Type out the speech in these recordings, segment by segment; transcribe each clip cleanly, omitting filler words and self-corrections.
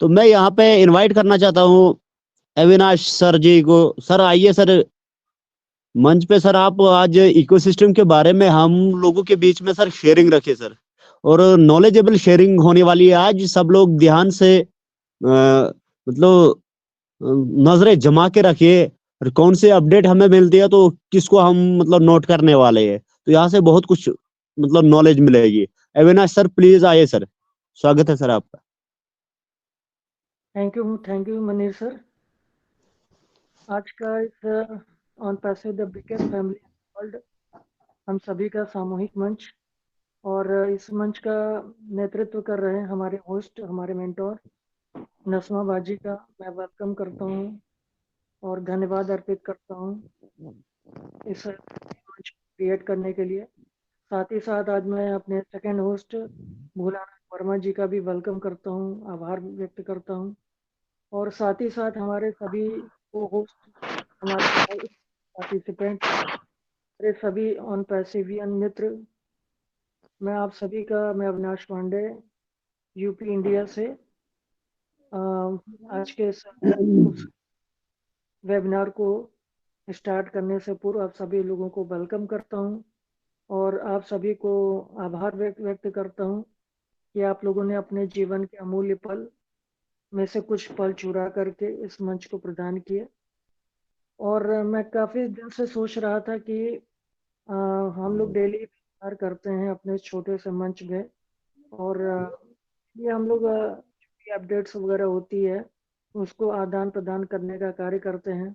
तो मैं यहाँ पे इनवाइट करना चाहता हूँ अविनाश सर जी को। सर आइए सर मंच पे। सर आप आज इकोसिस्टम के बारे में हम लोगों के बीच में सर शेयरिंग रखे सर, और नॉलेजेबल शेयरिंग होने वाली है आज। सब लोग ध्यान से मतलब नजरें जमा के रखिए, और कौन से अपडेट हमें मिलती है तो किसको हम मतलब नोट करने वाले हैं, तो यहाँ से बहुत कुछ मतलब नॉलेज मिलेगी। अविनाश सर प्लीज आइए सर, स्वागत है सर आपका। Thank you Manish sir. आज का इस ऑन पैसे द बिगेस्ट फैमिली वर्ल्ड हम सभी का सामूहिक मंच, और इस मंच का नेतृत्व कर रहे हैं हमारे होस्ट, हमारे मेंटोर नस्मा बाजी का मैं वेलकम करता हूँ और धन्यवाद अर्पित करता हूँ इस मंच को क्रिएट करने के लिए। साथ ही साथ आज मैं अपने सेकंड होस्ट भोलानाथ वर्मा जी का भी वेलकम करता हूँ, आभार व्यक्त करता हूँ। और साथ ही साथ हमारे सभी को होस्ट, हमारे पार्टिसिपेंट, मेरे सभी ऑन पैसिवियन मित्र, मैं अविनाश पांडे यूपी इंडिया से आज के इस वेबिनार को स्टार्ट करने से पूर्व आप सभी लोगों को वेलकम करता हूं और आप सभी को आभार व्यक्त करता हूं कि आप लोगों ने अपने जीवन के अमूल्य पल में से कुछ पल चुरा करके इस मंच को प्रदान किए। और मैं काफ़ी दिन से सोच रहा था कि हम लोग डेली वेबिनार करते हैं अपने छोटे से मंच में, और ये हम लोग जो अपडेट्स वगैरह होती है उसको आदान प्रदान करने का कार्य करते हैं,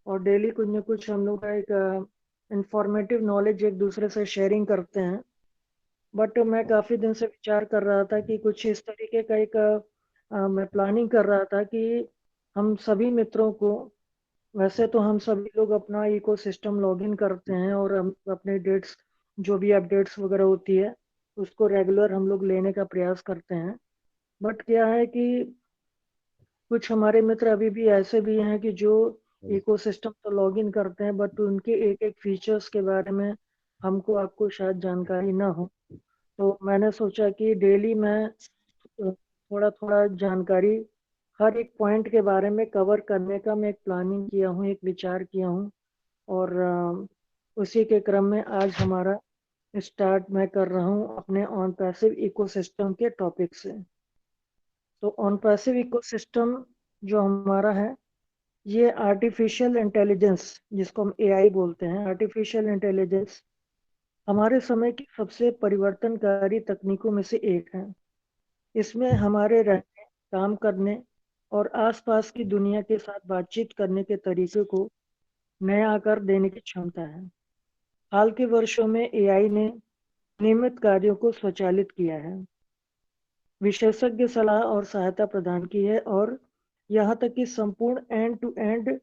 और डेली कुछ न कुछ हम लोग का एक इंफॉर्मेटिव नॉलेज एक दूसरे से शेयरिंग करते हैं। बट मैं काफ़ी दिन से विचार कर रहा था कि कुछ इस तरीके का मैं प्लानिंग कर रहा था कि हम सभी मित्रों को, वैसे तो हम सभी लोग अपना इकोसिस्टम लॉगिन करते हैं और हम अपने डेट्स, जो भी अपडेट्स वगैरह होती है उसको रेगुलर हम लोग लेने का प्रयास करते हैं। बट क्या है कि कुछ हमारे मित्र अभी भी ऐसे भी हैं कि जो इकोसिस्टम तो लॉगिन करते हैं बट उनके एक एक फीचर्स के बारे में हमको आपको शायद जानकारी ना हो। तो मैंने सोचा कि डेली मैं थोड़ा थोड़ा जानकारी हर एक पॉइंट के बारे में कवर करने का मैं एक प्लानिंग किया हूँ, एक विचार किया हूँ। और उसी के क्रम में आज हमारा स्टार्ट मैं कर रहा हूँ अपने ऑन पैसिव इकोसिस्टम के टॉपिक से। तो ऑन पैसिव इकोसिस्टम जो हमारा है, ये आर्टिफिशियल इंटेलिजेंस, जिसको हम एआई बोलते हैं, आर्टिफिशियल इंटेलिजेंस हमारे समय की सबसे परिवर्तनकारी तकनीकों में से एक है। इसमें हमारे रहने, काम करने और आसपास की दुनिया के साथ बातचीत करने के तरीके को नया आकार देने की क्षमता है। हाल के वर्षों में एआई ने नियमित कार्यों को स्वचालित किया है, विशेषज्ञ सलाह और सहायता प्रदान की है, और यहाँ तक कि संपूर्ण एंड टू एंड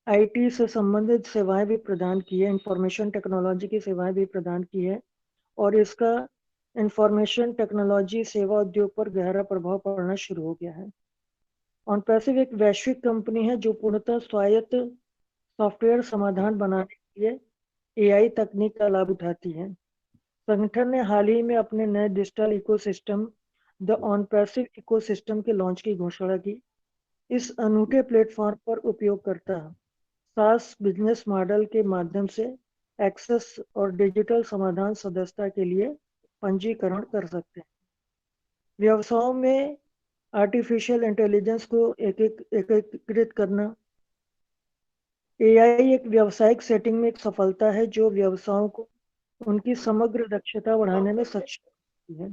आईटी से संबंधित सेवाएं भी प्रदान की है, इंफॉर्मेशन टेक्नोलॉजी की सेवाएं भी प्रदान की है। और इसका इंफॉर्मेशन टेक्नोलॉजी सेवा उद्योग पर गहरा प्रभाव पड़ना शुरू हो गया है। ऑनपैसिव एक वैश्विक कंपनी है जो पूर्णतः स्वायत्त सॉफ्टवेयर समाधान बनाने के लिए एआई तकनीक का लाभ उठाती है। संगठन ने हाल ही में अपने नए digital ecosystem the OnPassive ecosystem के लॉन्च की घोषणा की। इस अनूठे प्लेटफॉर्म पर उपयोगकर्ता सास बिजनेस मॉडल के माध्यम से एक्सेस और डिजिटल समाधान सदस्यता के लिए पंजीकरण कर सकते हैं। व्यवसायों में आर्टिफिशियल इंटेलिजेंस को एकीकृत करना। एआई एक व्यावसायिक सेटिंग में एक सफलता है जो व्यवसायों को उनकी समग्र दक्षता बढ़ाने में सक्षम करती है।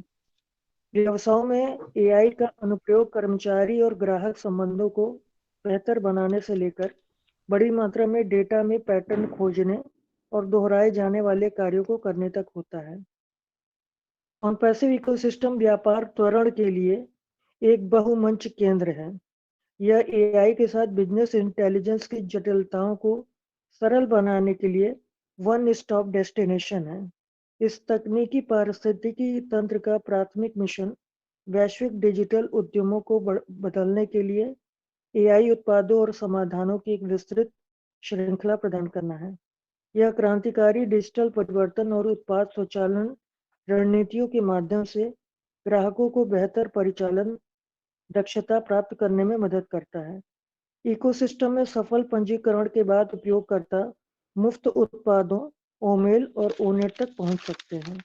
व्यवसायों में एआई का अनुप्रयोग कर्मचारी और ग्राहक संबंधों को बेहतर बनाने से लेकर बड़ी मात्रा में डेटा में पैटर्न खोजने और दोहराए जाने वाले कार्यों को करने तक होता है। ऑन पैसिव इकोसिस्टम व्यापार त्वरण के लिए एक बहुमंच केंद्र है। यह एआई के साथ बिजनेस इंटेलिजेंस की जटिलताओं को सरल बनाने के लिए वन स्टॉप डेस्टिनेशन है। इस तकनीकी पारिस्थितिकी तंत्र का प्राथमिक मिशन वैश्विक डिजिटल उद्यमों को बदलने के लिए एआई उत्पादों और समाधानों की एक विस्तृत श्रृंखला प्रदान करना है। यह क्रांतिकारी डिजिटल परिवर्तन और उत्पाद स्वचालन रणनीतियों के माध्यम से ग्राहकों को बेहतर परिचालन दक्षता प्राप्त करने में मदद करता है। इकोसिस्टम में सफल पंजीकरण के बाद उपयोगकर्ता मुफ्त उत्पादों, ओमेल और ओनेट तक पहुंच सकते हैं।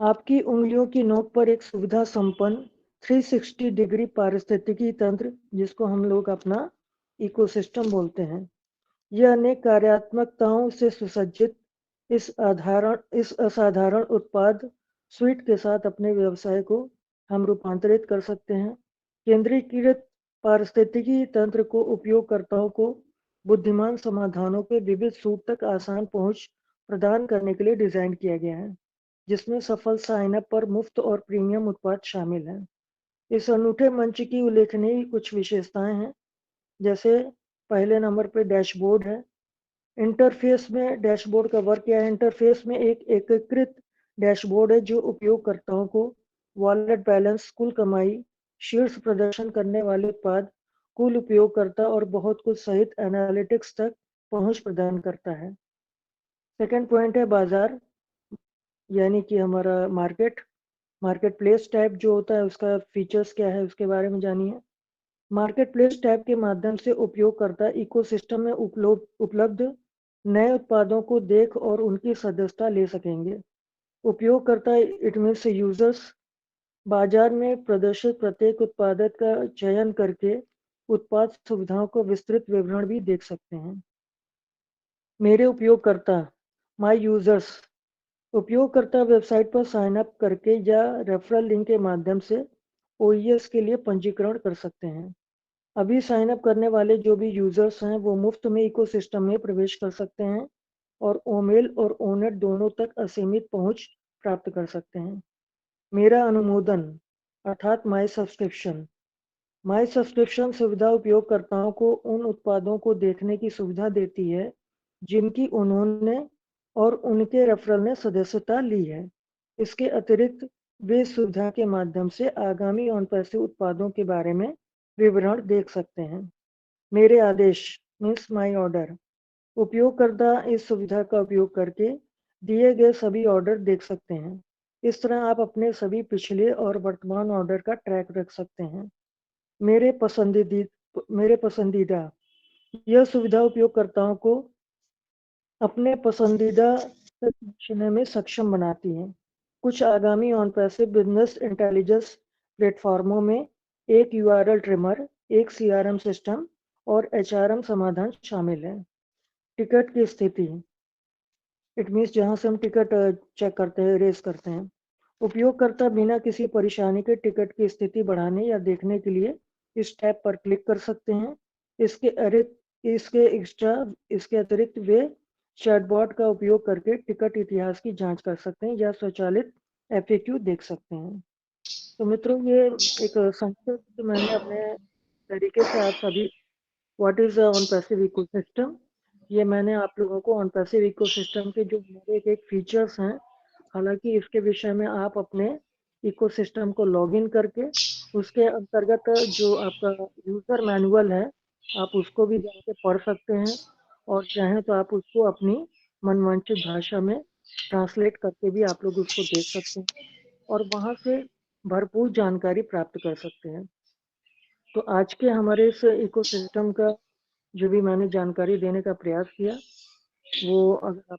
आपकी उंगलियों की नोक पर एक सुविधा संपन्न 360 डिग्री पारिस्थितिकी तंत्र, जिसको हम लोग अपना इकोसिस्टम बोलते हैं, यह अनेक कार्यात्मकताओं से सुसज्जित इस असाधारण उत्पाद स्वीट के साथ अपने व्यवसाय को हम रूपांतरित कर सकते हैं। केंद्रीकृत पारिस्थितिकी तंत्र को उपयोगकर्ताओं को बुद्धिमान समाधानों के विविध सूट तक आसान पहुंच प्रदान करने के लिए डिजाइन किया गया है, जिसमें सफल साइन अप पर मुफ्त और प्रीमियम उत्पाद शामिल हैं। इस अनूठे मंच की उल्लेखनीय कुछ विशेषताएं हैं, जैसे पहले नंबर पे डैशबोर्ड है। इंटरफेस में डैशबोर्ड का वर्क क्या है? इंटरफेस में एक एकीकृत डैशबोर्ड है जो उपयोगकर्ताओं को वॉलेट बैलेंस, कुल कमाई, शीर्ष प्रदर्शन करने वाले उत्पाद, कुल उपयोगकर्ता और बहुत कुछ सहित एनालिटिक्स तक पहुंच प्रदान करता है। सेकंड पॉइंट है बाजार, यानी कि हमारा मार्केट प्लेस टैब जो होता है उसका फीचर्स क्या है उसके बारे में जानिए। मार्केट प्लेस टैब के माध्यम से उपयोगकर्ता इकोसिस्टम में उपलब्ध नए उत्पादों को देख और उनकी सदस्यता ले सकेंगे। उपयोगकर्ता इट मीन्स यूजर्स बाजार में प्रदर्शित प्रत्येक उत्पाद का चयन करके उत्पाद सुविधाओं को विस्तृत विवरण भी देख सकते हैं। मेरे उपयोगकर्ता माय यूजर्स उपयोगकर्ता वेबसाइट पर साइन अप करके या रेफरल लिंक के माध्यम से ओईएस के लिए पंजीकरण कर सकते हैं। अभी साइन अप करने वाले जो भी यूजर्स हैं वो मुफ्त में इकोसिस्टम में प्रवेश कर सकते हैं और ओमेल और ओनेट दोनों तक असीमित पहुंच प्राप्त कर सकते हैं। मेरा अनुमोदन अर्थात माई सब्सक्रिप्शन सुविधा उपयोगकर्ताओं को उन उत्पादों को देखने की सुविधा देती है जिनकी उन्होंने और उनके रेफरल ने सदस्यता ली है। इसके अतिरिक्त वे इस सुविधा के माध्यम से आगामी ऑन पैसे उत्पादों के बारे में विवरण देख सकते हैं। मेरे आदेश मीन्स माई ऑर्डर उपयोगकर्ता इस सुविधा का उपयोग करके दिए गए सभी ऑर्डर देख सकते हैं। इस तरह आप अपने सभी पिछले और वर्तमान ऑर्डर का ट्रैक रख सकते हैं। मेरे पसंदीदा यह सुविधा उपयोगकर्ताओं को अपने पसंदीदा तक पहुंचने में सक्षम बनाती है। कुछ आगामी ऑन पैसे बिजनेस इंटेलिजेंस प्लेटफॉर्मों में एक यूआरएल ट्रिमर, एक सीआरएम सिस्टम और एचआरएम समाधान शामिल है। टिकट की स्थिति इट मीन्स जहां से हम टिकट चेक करते हैं, रेस करते हैं। उपयोगकर्ता बिना किसी परेशानी के टिकट की स्थिति बढ़ाने या देखने के लिए इस टैब पर क्लिक कर सकते हैं। इसके अतिरिक्त इसके अतिरिक्त वे चैटबॉट का उपयोग करके टिकट इतिहास की जांच कर सकते हैं या स्वचालित एफएक्यू देख सकते हैं। तो मित्रों, ये एक संक्षिप्त मैंने अपने तरीके से आप सभी what is on passive ecosystem, ये मैंने आप लोगों को ऑन पैसिव इकोसिस्टम के जो हमारे एक फीचर्स हैं, हालांकि इसके विषय में आप अपने इकोसिस्टम को लॉगिन करके उसके अंतर्गत जो आपका यूजर मैनुअल है आप उसको भी जाके पढ़ सकते हैं और चाहें तो आप उसको अपनी मनवांछित भाषा में ट्रांसलेट करके भी आप लोग उसको देख सकते हैं और वहां से भरपूर जानकारी प्राप्त कर सकते हैं। तो आज के हमारे इस इकोसिस्टम का जो भी मैंने जानकारी देने का प्रयास किया वो अगर आप